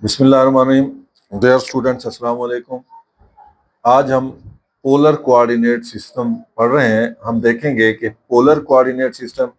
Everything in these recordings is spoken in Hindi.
बिस्मिल्लाहिर्रहमानिर्रहीम। डियर स्टूडेंट्स, अस्सलाम वालेकुम। आज हम पोलर कोऑर्डिनेट सिस्टम पढ़ रहे हैं। हम देखेंगे कि पोलर कोऑर्डिनेट सिस्टम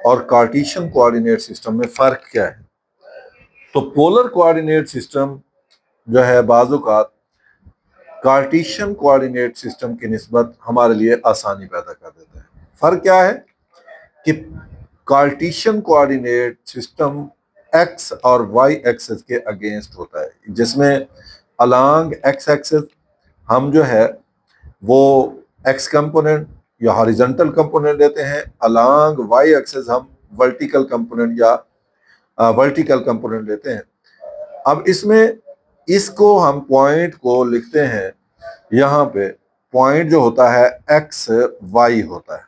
और कार्टेशियन कोऑर्डिनेट सिस्टम में फ़र्क क्या है। तो पोलर कोऑर्डिनेट सिस्टम जो है बाज़-औक़ात कार्टेशियन कोऑर्डिनेट सिस्टम की निस्बत हमारे लिए आसानी पैदा कर देता है। फ़र्क क्या है कि कार्टेशियन कोऑर्डिनेट सिस्टम एक्स और वाई एक्सिस के अगेंस्ट होता है, जिसमें अलोंग एक्स एक्सिस हम जो है वो एक्स कंपोनेंट या हॉरिजॉन्टल कंपोनेंट लेते हैं, अलोंग वाई एक्सिस हम वर्टिकल कंपोनेंट या वर्टिकल कंपोनेंट लेते हैं। अब इसमें इसको हम पॉइंट को लिखते हैं, यहाँ पे पॉइंट जो होता है एक्स वाई होता है।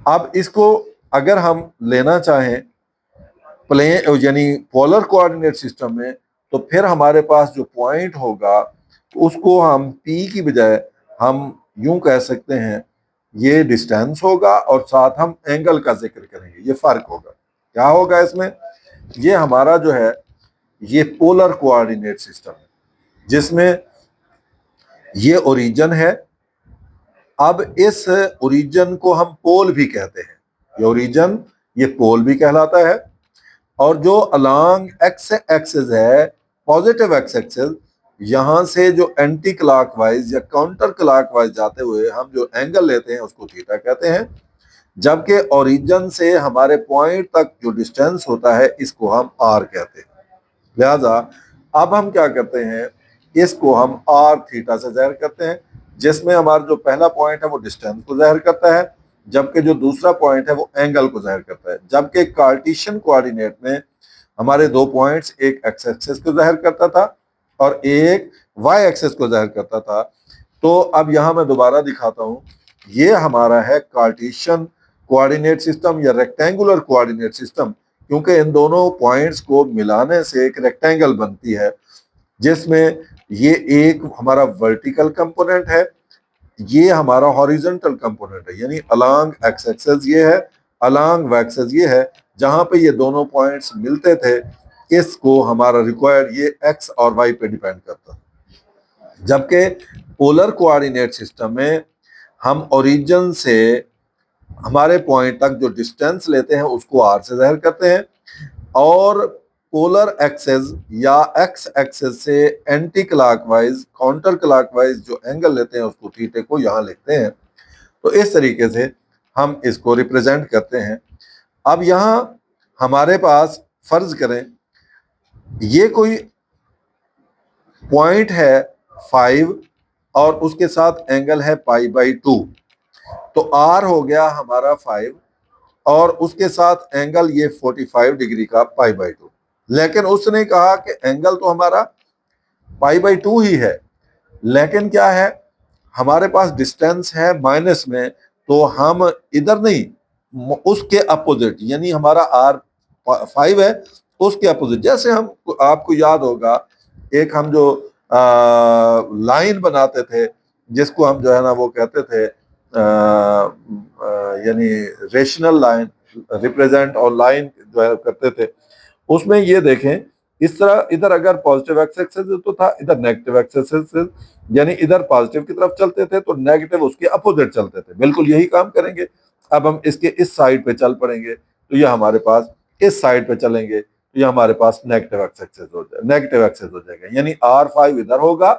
अब इसको अगर हम लेना चाहें प्लेन यानी पोलर कोऑर्डिनेट सिस्टम में, तो फिर हमारे पास जो पॉइंट होगा उसको हम पी की बजाय हम यूं कह सकते हैं ये डिस्टेंस होगा और साथ हम एंगल का जिक्र करेंगे। ये फर्क होगा। क्या होगा इसमें? ये हमारा जो है ये पोलर कोऑर्डिनेट सिस्टम है, जिसमें ये ओरिजिन है। अब इस ओरिजिन को हम पोल भी कहते हैं। ये ओरिजिन ये पोल भी कहलाता है। और जो अलोंग एक्स एक्सिस है, पॉजिटिव एक्स एक्सिस, यहां से जो एंटी क्लॉकवाइज या काउंटर क्लॉकवाइज जाते हुए हम जो एंगल लेते हैं उसको थीटा कहते हैं। जबकि ओरिजिन से हमारे पॉइंट तक जो डिस्टेंस होता है इसको हम आर कहते हैं। लिहाजा अब हम क्या करते हैं, इसको हम आर थीटा से ज़ाहिर करते हैं, जिसमें हमारा जो पहला पॉइंट है वो डिस्टेंस को ज़ाहिर करता है, जबकि जो दूसरा पॉइंट है वो एंगल को ज़ाहिर करता है। जबकि कार्टेशियन कोऑर्डिनेट में हमारे दो पॉइंट्स, एक एक्स एक्सिस को ज़ाहिर करता था और एक वाई एक्सिस को ज़ाहिर करता था। तो अब यहाँ मैं दोबारा दिखाता हूँ, ये हमारा है कार्टेशियन कोऑर्डिनेट सिस्टम या रेक्टेंगुलर कोऑर्डिनेट सिस्टम, क्योंकि इन दोनों पॉइंट्स को मिलाने से एक रेक्टेंगल बनती है, जिसमें ये एक हमारा वर्टिकल कंपोनेंट है, ये हमारा हॉरिजॉन्टल कंपोनेंट है, यानी अलोंग एक्स एक्सिस ये है, अलोंग वाई एक्सिस ये है। जहां पे ये दोनों पॉइंट्स मिलते थे, इसको हमारा रिक्वायर्ड ये एक्स और वाई पे डिपेंड करता है। जबकि पोलर कोऑर्डिनेट सिस्टम में हम ओरिजिन से हमारे पॉइंट तक जो डिस्टेंस लेते हैं उसको आर से ज़ाहिर करते हैं, और पोलर एक्सिस या एक्स एक्सिस से एंटी क्लॉकवाइज काउंटर क्लॉकवाइज जो एंगल लेते हैं उसको थीटे को यहाँ लिखते हैं। तो इस तरीके से हम इसको रिप्रेजेंट करते हैं। अब यहाँ हमारे पास फर्ज करें ये कोई पॉइंट है 5 और उसके साथ एंगल है π/2, तो आर हो गया हमारा 5 और उसके साथ एंगल ये 45 डिग्री का π/2। लेकिन उसने कहा कि एंगल तो हमारा π/2 ही है, लेकिन क्या है हमारे पास डिस्टेंस है माइनस में, तो हम इधर नहीं उसके अपोजिट, यानी हमारा आर 5 है उसके अपोजिट। जैसे हम आपको याद होगा एक हम जो लाइन बनाते थे जिसको हम जो है ना वो कहते थे यानी रेशनल लाइन रिप्रेजेंट और लाइन जो है करते थे, उसमें ये देखें इस तरह इधर अगर पॉजिटिव एक्स एक्सिस तो था, इधर नेगेटिव एक्स एक्सिस, यानी इधर पॉजिटिव की तरफ चलते थे तो नेगेटिव उसके अपोजिट चलते थे। बिल्कुल यही काम करेंगे। अब हम इसके इस साइड पे चल पड़ेंगे तो ये हमारे पास, इस साइड पे चलेंगे तो ये हमारे पास नेगेटिव एक्स एक्सिस हो जाएगा, नेगेटिव एक्सिस हो जाएगा, यानी R5 इधर होगा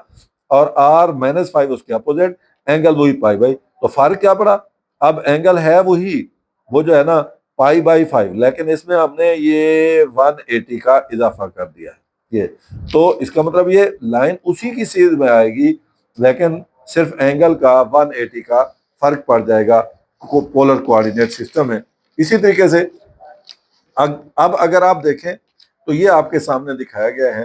और R-5 उसके अपोजिट, एंगल वही π/, तो फर्क क्या पड़ा? अब एंगल है वही, वो जो है ना π/5, लेकिन इसमें हमने ये 180 का इजाफा कर दिया है। ये तो इसका मतलब ये लाइन उसी की सीध में आएगी, लेकिन सिर्फ एंगल का 180 का फर्क पड़ जाएगा पोलर कोऑर्डिनेट सिस्टम में। इसी तरीके से अब अगर आप देखें तो ये आपके सामने दिखाया गया है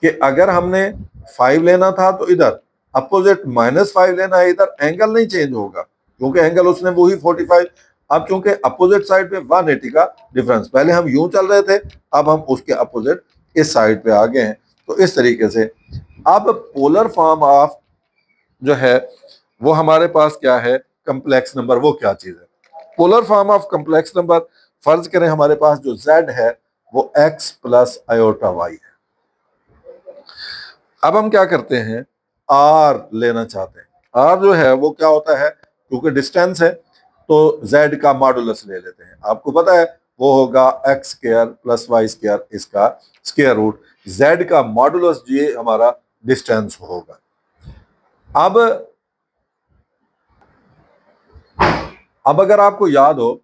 कि अगर हमने 5 लेना था तो इधर अपोजिट -5 लेना है, इधर एंगल नहीं चेंज होगा क्योंकि एंगल उसने वही 45। अब चूंकि अपोजिट साइड पे 180 का डिफरेंस, पहले हम यूं चल रहे थे, अब हम उसके अपोजिट इस साइड पे आ गए हैं। तो इस तरीके से अब पोलर फॉर्म ऑफ जो है वो हमारे पास क्या है, कम्प्लेक्स नंबर, वो क्या चीज है? Polar form of complex number, फर्ज करें हमारे पास जो z है वो x प्लस आयोटा y है। अब हम क्या करते हैं, r लेना चाहते हैं। r जो है वो क्या होता है, क्योंकि डिस्टेंस है तो z का मॉडुलस ले लेते हैं। आपको पता है वो होगा x square plus y square, इसका स्क्वायर रूट, z का मॉडुलस ये हमारा डिस्टेंस होगा। अब अगर आपको याद हो,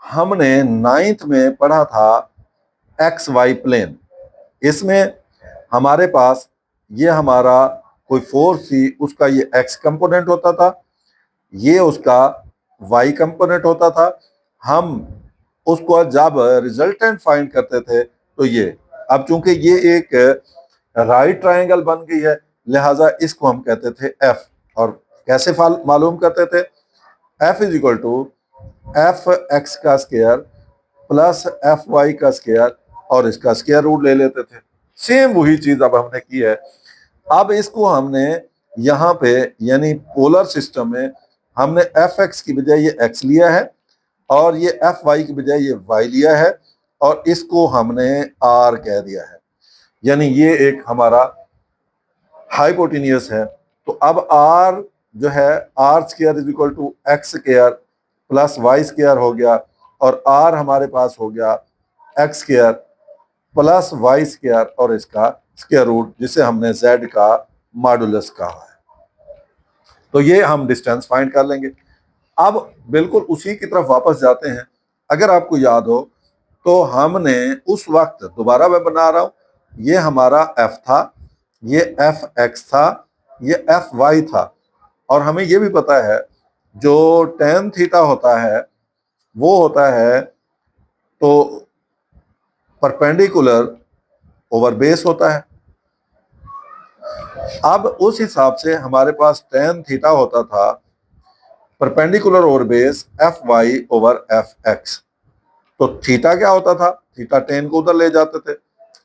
हमने 9th में पढ़ा था एक्स वाई प्लेन। इसमें हमारे पास ये हमारा कोई फोर्स थी, उसका ये एक्स कंपोनेंट होता था, ये उसका वाई कंपोनेंट होता था। हम उसको जब रिजल्टेंट फाइंड करते थे तो ये, अब चूंकि ये एक राइट ट्रायंगल बन गई है, लिहाजा इसको हम कहते थे एफ। और कैसे मालूम करते थे, F is equal to F x का स्क्वायर प्लस एफ वाई का स्क्वायर और इसका स्क्वायर रूट ले लेते थे। सेम वही चीज अब हमने की है। अब इसको हमने यहाँ पे यानी पोलर सिस्टम में हमने एफ एक्स की बजाय ये एक्स लिया है और ये एफ वाई की बजाय ये वाई लिया है और इसको हमने आर कह दिया है, यानी ये एक हमारा हाइपोटेन्यूस है। तो अब आर जो है, R square is equal to x square plus y square हो गया और आर हमारे पास हो गया x square plus y square और इसका स्क्वायर रूट, जिसे हमने z का मॉडुलस कहा है। तो ये हम डिस्टेंस फाइंड कर लेंगे। अब बिल्कुल उसी की तरफ वापस जाते हैं। अगर आपको याद हो तो हमने उस वक्त, दोबारा मैं बना रहा हूं, ये हमारा f था, ये एफ एक्स था, ये एफ वाई था और हमें ये भी पता है जो tan थीटा होता है वो होता है तो परपेंडिकुलर ओवर बेस होता है। अब उस हिसाब से हमारे पास tan थीटा होता था perpendicular over base F y over F x. तो थीटा क्या होता था, थीटा tan को उधर ले जाते थे,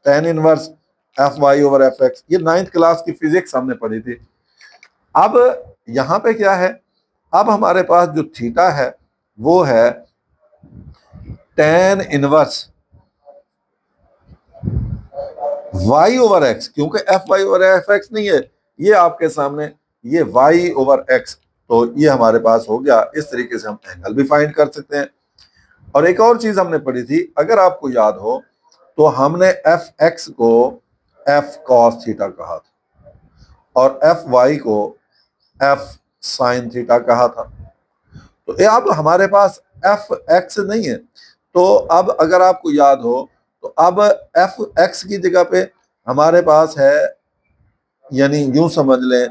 tan inverse F y over F x. ये 9th क्लास की फिजिक्स हमने पढ़ी थी। अब यहाँ पे क्या है, अब हमारे पास जो थीटा है वो है tan inverse y over x, क्योंकि F y over F x नहीं है, ये आपके सामने ये y ओवर x। तो ये हमारे पास हो गया। इस तरीके से हम एंगल भी फाइंड कर सकते हैं। और एक और चीज हमने पढ़ी थी, अगर आपको याद हो तो हमने एफ एक्स को एफ कॉस थीटा कहा था और एफ वाई को एफ साइन थीटा कहा था। तो ये अब हमारे पास एफ एक्स नहीं है, तो अब अगर आपको याद हो तो अब एफ एक्स की जगह पे हमारे पास है, यानी यूं समझ लें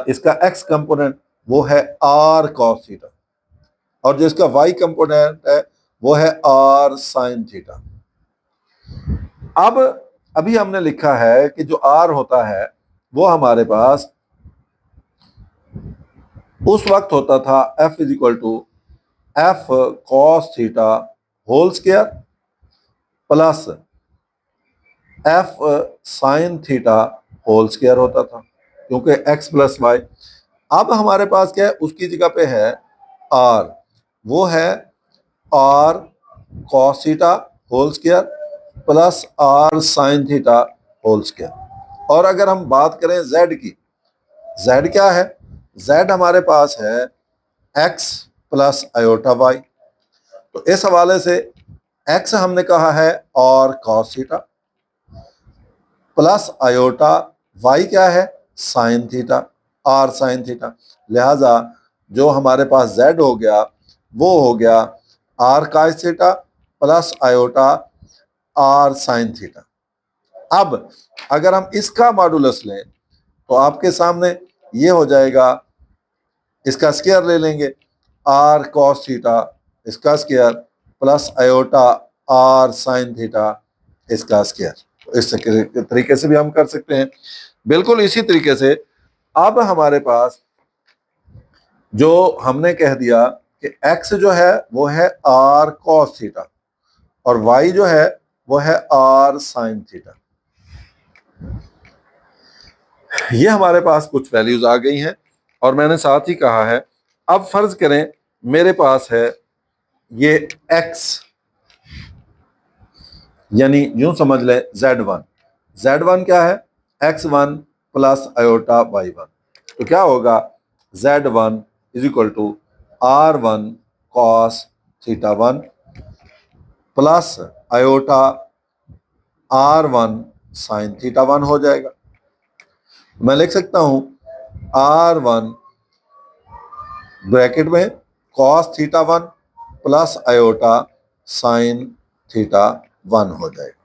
इसका एक्स कंपोनेंट वो है आर कॉस थीटा और जो इसका वाई कंपोनेंट है वो है आर साइन थीटा। अब अभी हमने लिखा है कि जो आर होता है वो हमारे पास उस वक्त होता था F is equal to F cos theta whole square plus F sine theta whole square होता था, क्योंकि एक्स प्लस वाई। अब हमारे पास क्या है, उसकी जगह पे है आर, वो है R cos theta whole square plus R sine theta whole square. और अगर हम बात करें z की, z क्या है, z हमारे पास है x प्लस आयोटा y। तो इस हवाले से x हमने कहा है और cos theta plus iota y क्या है, sine theta, R sine theta. लिहाजा जो हमारे पास z हो गया वो हो गया R cos theta plus iota R sine theta. अब अगर हम इसका मॉडुलस लें तो आपके सामने ये हो जाएगा, इसका स्क्वायर ले लेंगे, आर कॉस थीटा इसका square plus iota R sine theta इसका स्क्वायर। इस तरीके से भी हम कर सकते हैं। बिल्कुल इसी तरीके से अब हमारे पास जो हमने कह दिया कि x जो है वो है आर कॉस थीटा और y जो है वो है आर साइन थीटा। ये हमारे पास कुछ वैल्यूज आ गई हैं और मैंने साथ ही कहा है, अब फर्ज करें मेरे पास है ये x यानी यूं समझ ले Z1 क्या है, x1 प्लस आयोटा y1। तो क्या होगा, Z1 is equal to R1 cos θ1 plus iota R1 sin θ1 हो जाएगा। मैं लिख सकता हूं R1 ब्रैकेट में cos θ1 प्लस आयोटा sin θ1 हो जाएगा।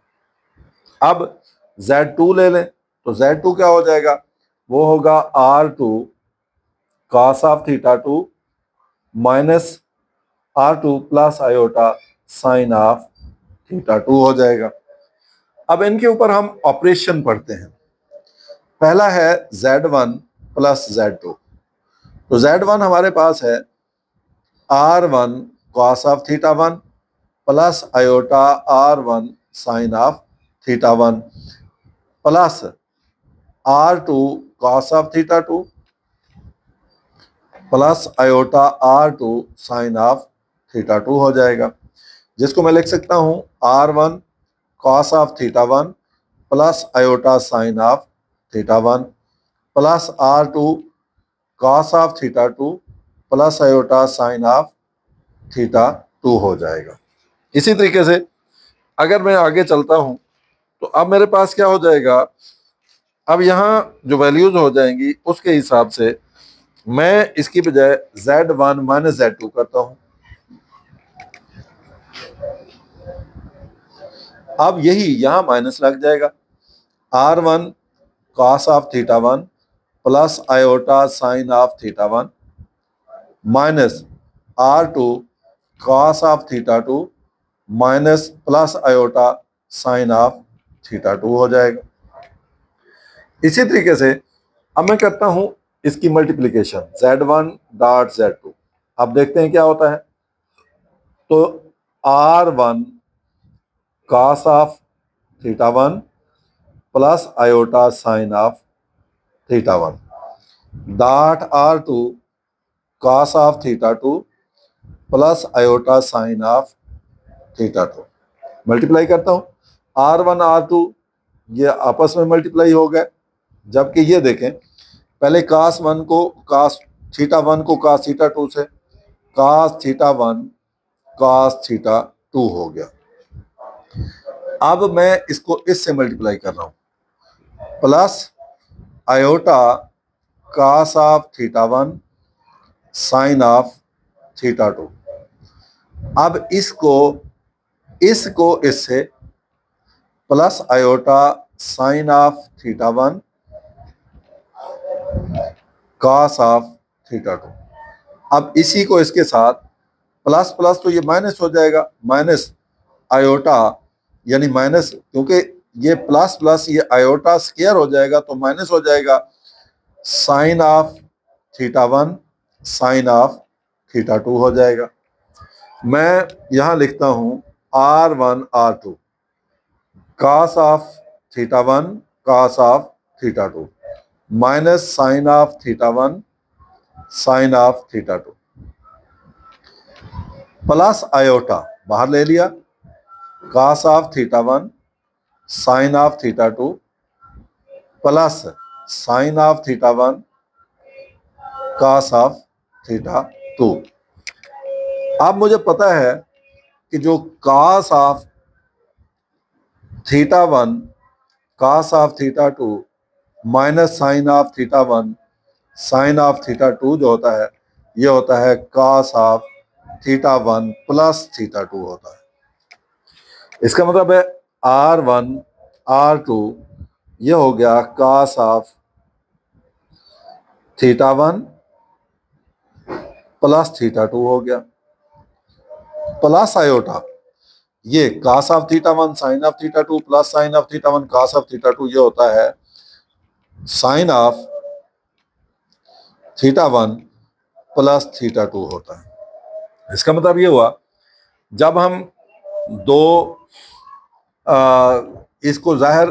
अब Z2 ले लें तो Z2 क्या हो जाएगा, वो होगा R2 cos of θ2 minus R2 plus iota sine of θ2 हो जाएगा। अब इनके ऊपर हम ऑपरेशन पढ़ते हैं। पहला है Z1 प्लस Z2। तो Z1 हमारे पास है R1 cos of θ1 plus iota R1 sine of θ1 plus R2 cos of θ2 plus iota R2 sine of θ2 हो जाएगा, जिसको मैं लिख सकता हूं R1 cos of θ1 plus iota sine of θ1 plus R2 cos of θ2 plus iota sine of θ2 हो जाएगा। इसी तरीके से अगर मैं आगे चलता हूं तो अब मेरे पास क्या हो जाएगा, अब यहां जो वैल्यूज हो जाएंगी उसके हिसाब से मैं इसकी बजाय Z1 माइनस Z2 करता हूं। अब यही यहां माइनस लग जाएगा, R1 cos of θ1 plus iota sine of θ1 minus R2 cos of θ2 minus plus iota sine of θ2 हो जाएगा। इसी तरीके से अब मैं करता हूं इसकी मल्टीप्लिकेशन Z1 डॉट Z2। अब देखते हैं क्या होता है। तो R1 cos of θ1 plus iota sine of θ1 dot R2 cos of θ2 plus iota sine of θ2 multiply करता हूं, R1 R2 ये आपस में मल्टीप्लाई हो गए। जबकि ये देखें, पहले cos 1 को cos θ1 को cos θ2 से, cos θ1 cos θ2 हो गया। अब मैं इसको इससे मल्टीप्लाई कर रहा हूं, plus iota cos of θ1 sine of θ2। अब इसको इससे plus iota sine of θ1 cos of θ2। अब इसी को इसके साथ प्लस प्लस तो ये माइनस हो जाएगा, माइनस आयोटा यानी माइनस, क्योंकि ये प्लस प्लस ये आयोटा स्क्वायर हो जाएगा तो माइनस हो जाएगा, साइन ऑफ θ1 साइन ऑफ θ2 हो जाएगा। मैं यहां लिखता हूं R1 R2 cos of θ1 cos of θ2 minus sine of θ1 sine of θ2 plus iota बाहर ले लिया, cos of θ1 sine of θ2 plus sine of θ1 cos of θ2। अब मुझे पता है कि जो cos of θ1 cos of θ2 minus sine of θ1 sine of θ2 जो होता है, ये होता है cos ऑफ θ1 प्लस θ2 होता है। इसका मतलब है R1 R2 ये हो गया cos ऑफ θ1 प्लस θ2 हो गया, प्लस आयोटा ये cos of θ1 sine of θ2 plus sine of θ1 cos of θ2 ये होता है साइन ऑफ θ1 प्लस θ2 होता है। इसका मतलब ये हुआ, जब हम दो इसको जाहिर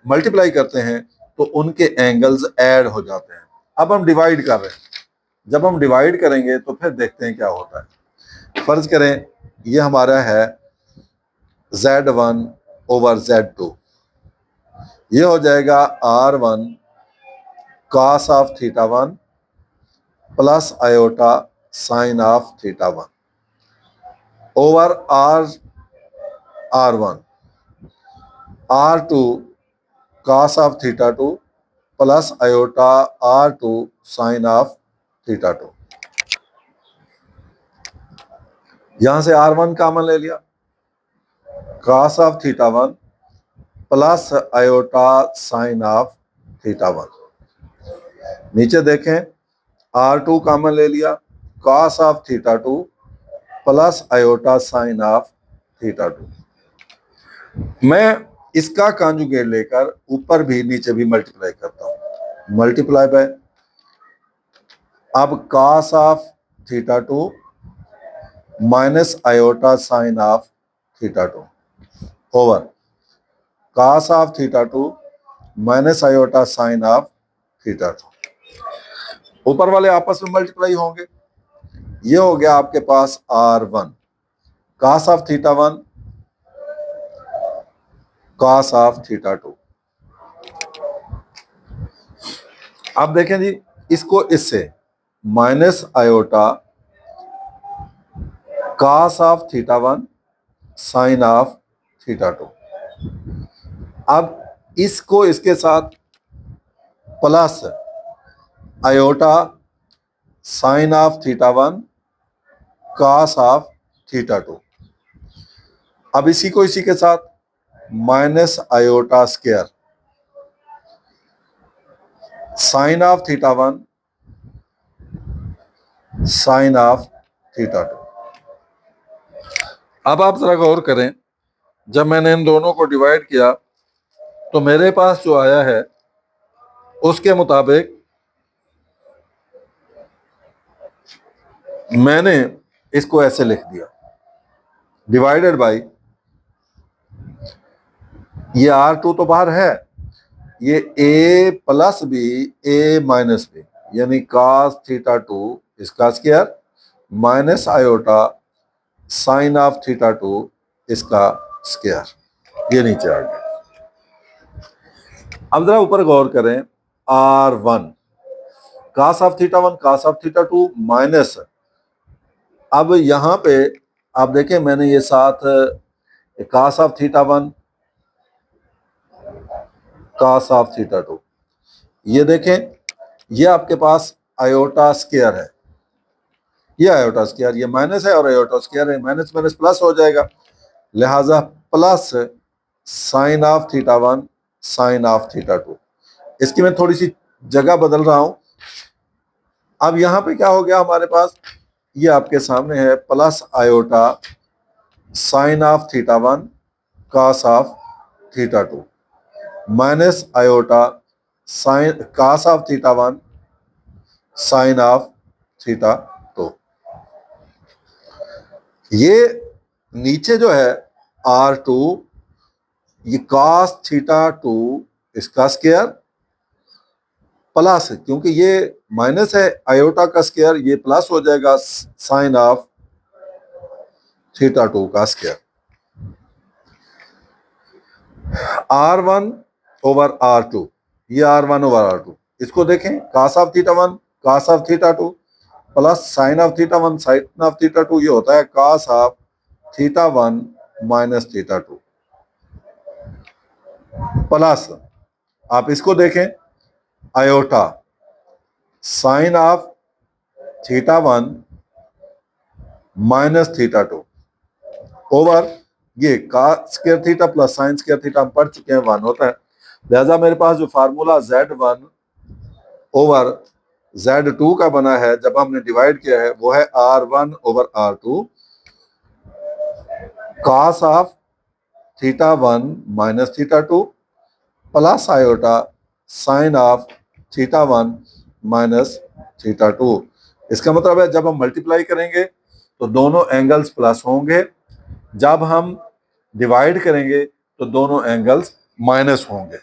मल्टीप्लाई करते हैं तो उनके एंगल्स ऐड हो जाते हैं। अब हम डिवाइड कर रहे हैं, जब हम डिवाइड करेंगे तो फिर देखते हैं क्या होता है। फर्ज करें ये हमारा है Z1 ओवर Z2। ये हो जाएगा R1 cos of theta 1 plus iota sine of theta 1 over R1 R2 cos of theta 2 plus iota R2 sine of theta 2। यहां से R1 कॉमन ले लिया, cos of theta 1 plus iota sine of theta 1। नीचे देखें, R2 कॉमन ले लिया, cos of theta 2 plus iota sine of theta 2। मैं इसका कॉन्जुगेट लेकर ऊपर भी नीचे भी मल्टीप्लाई करता हूं। मल्टीप्लाई बाय, अब cos of theta 2 minus iota sine of theta 2 over cos of theta 2 minus iota sine of theta 2। ऊपर वाले आपस में मल्टीप्लाई होंगे। ये हो गया आपके पास R1 cos of theta 1 cos of theta 2। अब देखें जी, इसको इससे minus iota cos of theta 1 sine of theta 2। अब इसको इसके साथ plus iota sine of theta 1 cos of theta 2। अब इसी को इसी के साथ minus iota square sine of theta 1 sine of theta 2। अब आप जरा गौर करें, जब मैंने इन दोनों को डिवाइड किया तो मेरे पास जो आया है उसके मुताबिक मैंने इसको ऐसे लिख दिया, डिवाइडेड बाय, ये R2 तो बाहर है, ये A plus B A minus B, यानी cos थीटा 2 इसका square minus iota sine of theta 2 इसका स्क्वायर। ये नीचे आ गया। अब जरा ऊपर गौर करें, R1 cos of theta 1 cos of theta 2 minus, अब यहां पे आप देखें मैंने ये साथ cos of theta 1 cos of theta 2, ये देखें, ये आपके पास आयोटा स्क्वायर है, ये आयोटा स्क्वायर, ये माइनस है और आयोटा स्क्वायर है, माइनस माइनस प्लस हो जाएगा, लिहाजा plus sine of theta 1 sine of theta 2। इसकी मैं थोड़ी सी जगह बदल रहा हूं। अब यहां पे क्या हो गया हमारे पास, ये आपके सामने है, plus iota sine of theta 1 cos of theta 2 minus iota sine cos of theta 1 sine of theta 2। ये नीचे जो है R2, ये cos थीटा 2 इसका स्क्वायर प्लस, क्योंकि ये माइनस है, आयोटा का स्क्वायर, ये प्लस हो जाएगा साइन ऑफ थीटा 2 का स्क्वायर। R1 ओवर R2, ये R1 ओवर R2, इसको देखें, cos of theta 1 cos of theta 2 plus sine of theta 1 sine of theta 2, ये होता है cos of theta 1 minus theta 2 plus, आप इसको देखें, iota sine of theta 1 minus theta 2 over ये cos square theta plus sine square theta हम पढ़ चुके हैं 1 होता है। लिहाजा मेरे पास जो फार्मूला Z1 ओवर Z2 का बना है, जब हमने डिवाइड किया है, वो है R1 over R2 cos of theta 1 minus theta 2 plus iota sine of theta 1 minus theta 2। इसका मतलब है जब हम मल्टीप्लाई करेंगे तो दोनों एंगल्स प्लस होंगे, जब हम डिवाइड करेंगे तो दोनों एंगल्स माइनस होंगे।